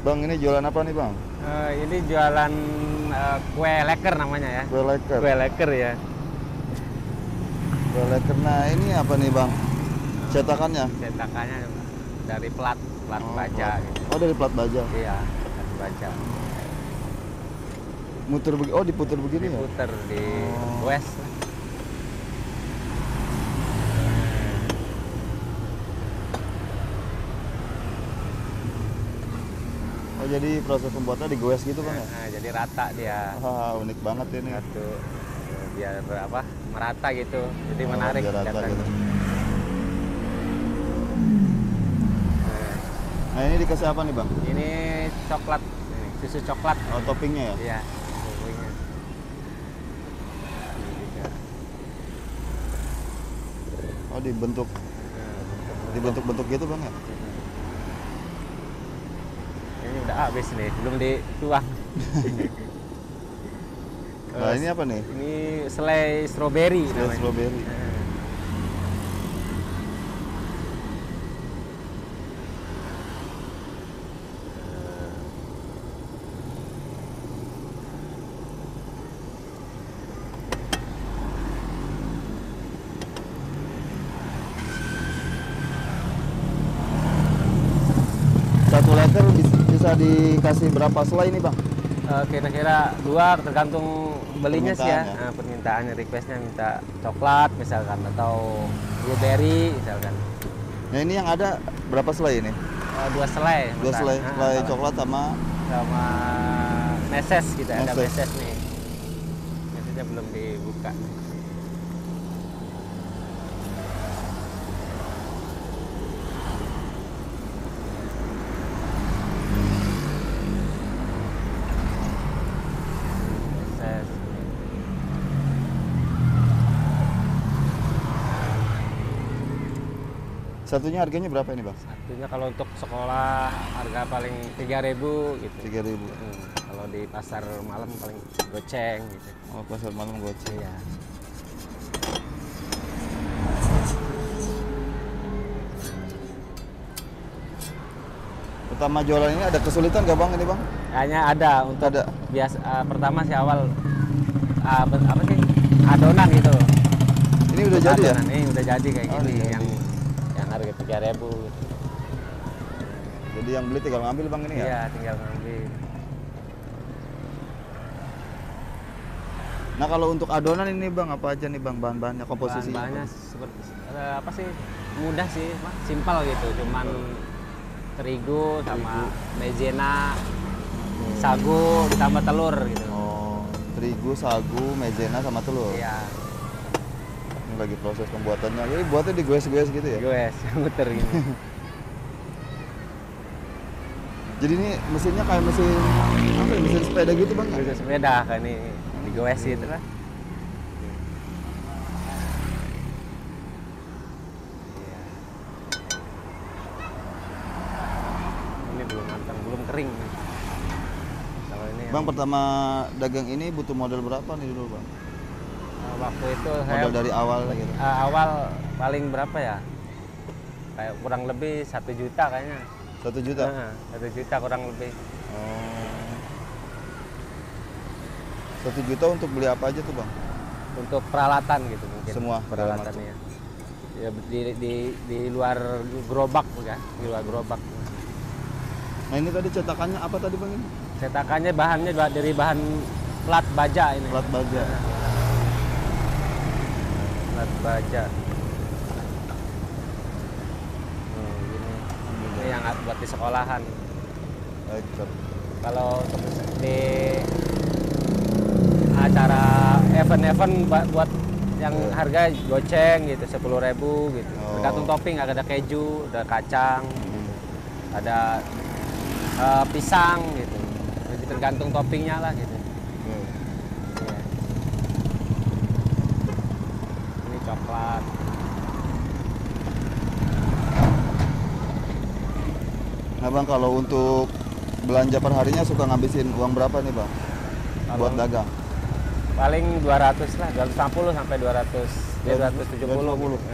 Bang, ini jualan apa nih Bang? Ini jualan kue leker namanya ya. Kue leker. Kue leker ya. Kue leker. Nah ini apa nih Bang? Cetakannya? Cetakannya dari plat baja. Gitu. Oh dari plat baja? Iya, plat baja. Muter oh diputer begini ya? Diputer di goes. Oh jadi proses pembuatannya digoes gitu Bang ya? Nah, jadi rata dia. Wah unik banget ini. Satu biar apa? Merata gitu. Jadi Oh, menarik biar rata kelihatan. gitu. Nah ini dikasih apa nih Bang? Ini coklat, ini, susu coklat. Oh toppingnya ya? Iya, toppingnya. Oh dibentuk-bentuk gitu Bang ya? Ini udah habis nih, belum dituang. Nah ini apa nih? Ini selai strawberry Selai namanya. strawberry. Satu leker bisa dikasih berapa selai nih Bang? Kira-kira 2 tergantung belinya sih ya. Permintaannya. Nah, permintaannya, requestnya minta coklat misalkan atau blueberry misalkan. Nah ini yang ada berapa selai ini? 2 selai. 2 selai, selai sama coklat sama meses gitu, ada meses. meses nih. Mesesnya belum dibuka. Meses. Satunya harganya berapa ini Bang? Satunya kalau untuk sekolah harga paling 3.000 gitu. 3.000. Kalau di pasar malam paling goceng gitu. Oh pasar malam goceng. Iya. Pertama jualan ini ada kesulitan gak Bang ini Bang? Kayaknya ada untuk Ada. biasa pertama sih awal apa sih adonan gitu. Ini udah jadi ya? Adonan, ini udah jadi kayak Oh, gini udah yang jadi. harga 3.000 gitu. Jadi yang beli tinggal ngambil Bang ini ya? Iya, tinggal ngambil. Nah kalau untuk adonan ini Bang apa aja nih Bang bahan-bahannya komposisinya? Bahan-bahannya seperti apa sih? Mudah sih, simpel gitu. Cuman terigu sama maizena, sagu ditambah telur gitu. Oh, terigu, sagu, maizena sama telur. Iya, Ini lagi proses pembuatannya. Jadi buatnya digoes-goes gitu ya? gue muter gini. Jadi ini mesinnya kayak mesin apa ya? Mesin sepeda gitu Bang? Bisa sepeda kan ini digoes gitu lah. Iya. Ini belum matang, belum kering. Kalau ini Bang pertama dagang ini butuh modal berapa nih dulu Bang? waktu itu saya Modal dari awal gitu. awal paling berapa ya? Kayak kurang lebih 1 juta kayaknya. 1 juta? 1 juta kurang lebih. Oh. 1 juta untuk beli apa aja tuh Bang? Untuk peralatan gitu mungkin. Semua peralatannya. Ya di luar gerobak ya, di luar gerobak. Nah ini tadi cetakannya apa tadi Bang ini? Cetakannya bahannya dari bahan plat baja ini. Plat baja. Plat baja. Gini. Ini yang buat di sekolahan. Leker. Kalau untuk di acara event-event buat yang harga goceng gitu 10.000 gitu. Oh. Tergantung topping, ada keju, ada kacang, ada pisang gitu. Jadi tergantung toppingnya lah gitu. Iya. Ini coklat. Nah Bang kalau untuk belanja perharinya suka ngabisin uang berapa nih Bang? Buat dagang? Paling 200 lah, 250 sampai 200, 270. 250. Gitu.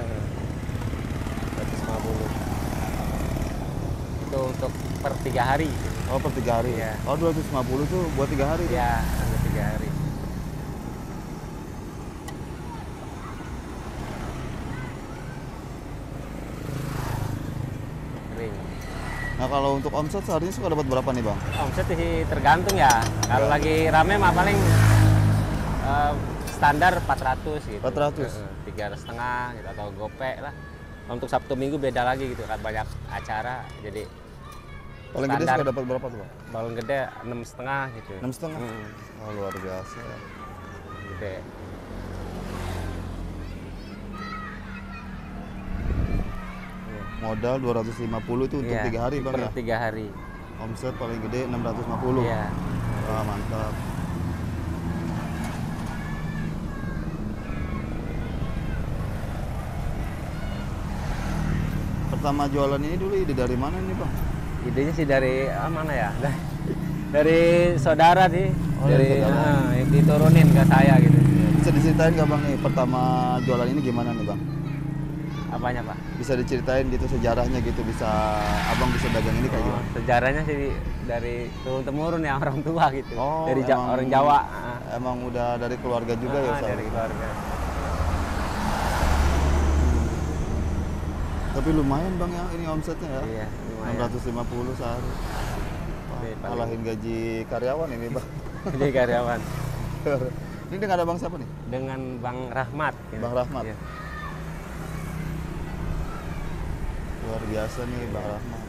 250. itu untuk per 3 hari. Oh, per 3 hari. Iya. Oh, 250 tuh buat 3 hari. tuh. Ya, untuk 3 hari. Kering. Nah, kalau untuk omset seharinya suka dapat berapa nih, Bang? Omset sih tergantung ya. Kalau lagi rame mah paling standar 400 gitu. 400? 3,5 gitu atau gopek lah. Untuk Sabtu Minggu beda lagi gitu kan, banyak acara jadi Paling gede standar. suka dapat berapa tuh, Bang? paling gede 6,5 gitu. 6,5? Hmm, Oh, luar biasa. gede. Modal 250 itu untuk Iya, 3 hari, Bang per ya. 3 hari. Omset paling gede 650. Iya. Wah, mantap. Pertama jualan ini dulu ide dari mana nih, Bang? Idenya sih dari mana ya? Dari saudara sih. Oh, dari dari saudara. diturunin ke saya gitu. Bisa diceritain nggak, Bang, nih pertama jualan ini gimana nih, Bang? Apanya, Pak? Bisa diceritain gitu sejarahnya gitu, bisa Abang bisa dagang ini kayak gimana? Sejarahnya sih dari turun temurun ya orang tua gitu. Oh, Dari emang- orang Jawa. Emang udah dari keluarga juga ya, Ustaz? Dari keluarga. Tapi lumayan, Bang, ya ini omsetnya ya. Iya, lumayan. 650 sehari. Wah, Gede, paling. ngalahin gaji karyawan ini, Bang. Jadi karyawan. Ini dengan Abang siapa nih? Dengan Bang Rahmat. gitu. Bang Rahmat. Iya. Luar biasa nih, Bang Iya. Rahmat.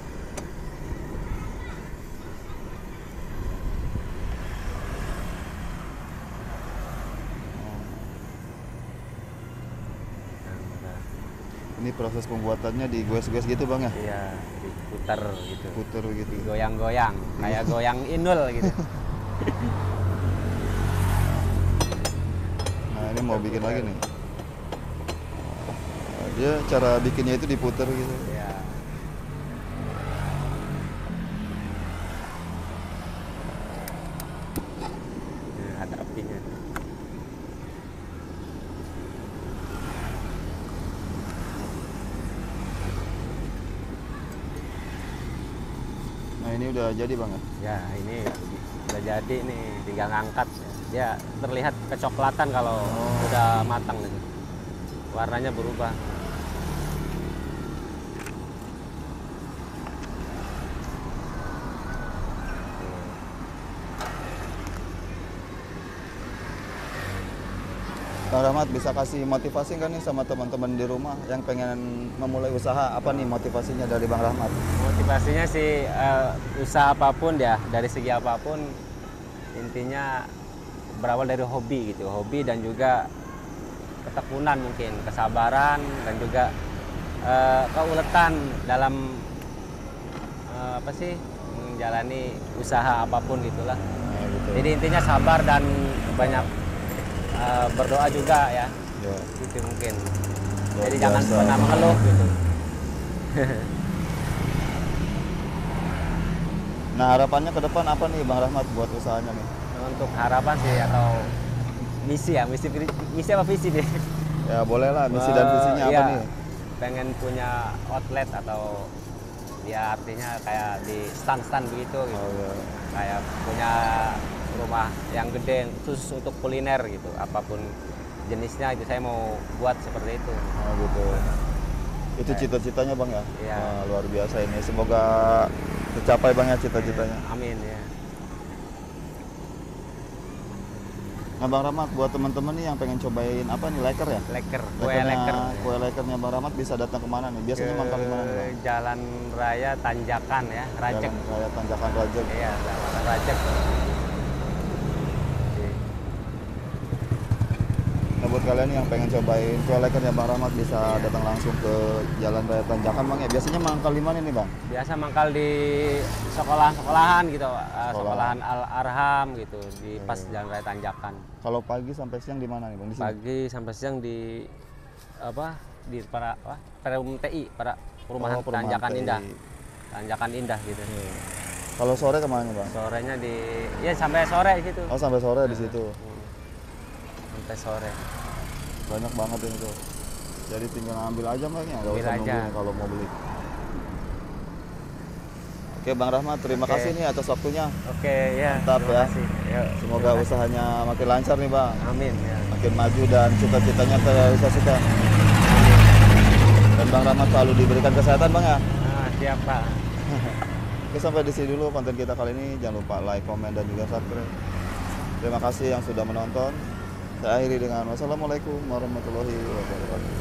Ini proses pembuatannya digoes-goes gitu, Bang ya? Iya, diputar gitu. Puter gitu. Goyang-goyang, kayak goyang indul gitu. Nah, ini mau bikin lagi nih. Nah, dia cara bikinnya itu diputer gitu. Iya. Nah, ada apinya. Nah, ini udah jadi, Bang ya? Ya, ini udah jadi nih, tinggal ngangkat. Ya, terlihat kecoklatan kalau udah matang gitu. Warnanya berubah. Bang Rahmat bisa kasih motivasi nggak nih sama teman-teman di rumah yang pengen memulai usaha? Apa nih motivasinya dari Bang Rahmat? Motivasinya sih usaha apapun ya, dari segi apapun intinya berawal dari hobi gitu, hobi dan juga ketekunan mungkin, kesabaran dan juga keuletan dalam apa sih menjalani usaha apapun gitulah. Nah, gitu. Jadi intinya sabar dan banyak berdoa juga ya, Ya. gitu mungkin. Luar Jadi jangan biasa. pernah mengeluh gitu. Nah, harapannya ke depan apa nih, Bang Rahmat, buat usahanya nih? Untuk harapan sih atau misi ya, misi apa visi deh? Ya boleh lah, misi dan visinya apa Iya, nih? pengen punya outlet atau ya artinya kayak di stand-stand begitu gitu. Oh, ya. Kayak punya rumah yang gede khusus untuk kuliner gitu, apapun jenisnya itu saya mau buat seperti itu. Oh, gitu. Itu cita-citanya, Bang ya? Iya. Wah, luar biasa ini. Semoga tercapai, Bang ya, cita-citanya. Amin ya. Nah, Bang Rahmat, buat teman-teman nih yang pengen cobain apa nih, leker ya? Leker, kue Lekernya- leker. Kue lekernya Bang Rahmat bisa datang kemana nih? Biasanya mangkal di mana nih, Bang? Jalan Raya Tanjakan ya, Rajek. Jalan Raya Tanjakan Rajek. Iya, Jalan Rajek. Nah, buat kalian nih yang pengen cobain kue lekernya Bang Rahmat bisa Iya. datang langsung ke Jalan Raya Tanjakan, Bang ya. Biasanya mangkal di mana nih, Bang? Biasa mangkal di sekolahan-sekolahan gitu, sekolahan Al-Arham gitu, di pas Jalan Raya Tanjakan. Kalau pagi sampai siang di mana nih, Bang? Di sini. Pagi sampai siang di apa? Di Perum TI, para perumahan, Oh, perumahan Tanjakan TI. Indah. Tanjakan Indah gitu. Iya. Kalau sore kemana nih, Bang? Sorenya ya sampai sore gitu. Oh, sampai sore di situ. Sampai sore. Banyak banget ini tuh. Jadi tinggal ambil aja, Bang ya. Nggak Ambil usah aja. nunggu kalau mau beli. Oke Bang Rahmat, terima Oke. kasih nih atas waktunya. Oke, ya. Mantap Terima ya. kasih. Yuk, Semoga terima kasih. usahanya makin lancar nih Bang, Amin. Ya. makin maju dan cita-citanya terrealisasikan. Dan Bang Rahmat selalu diberikan kesehatan Bang ya. Siap Pak. Oke, sampai di sini dulu konten kita kali ini. Jangan lupa like, komen, dan juga subscribe. Terima kasih yang sudah menonton. Saya akhiri dengan wassalamualaikum warahmatullahi wabarakatuh.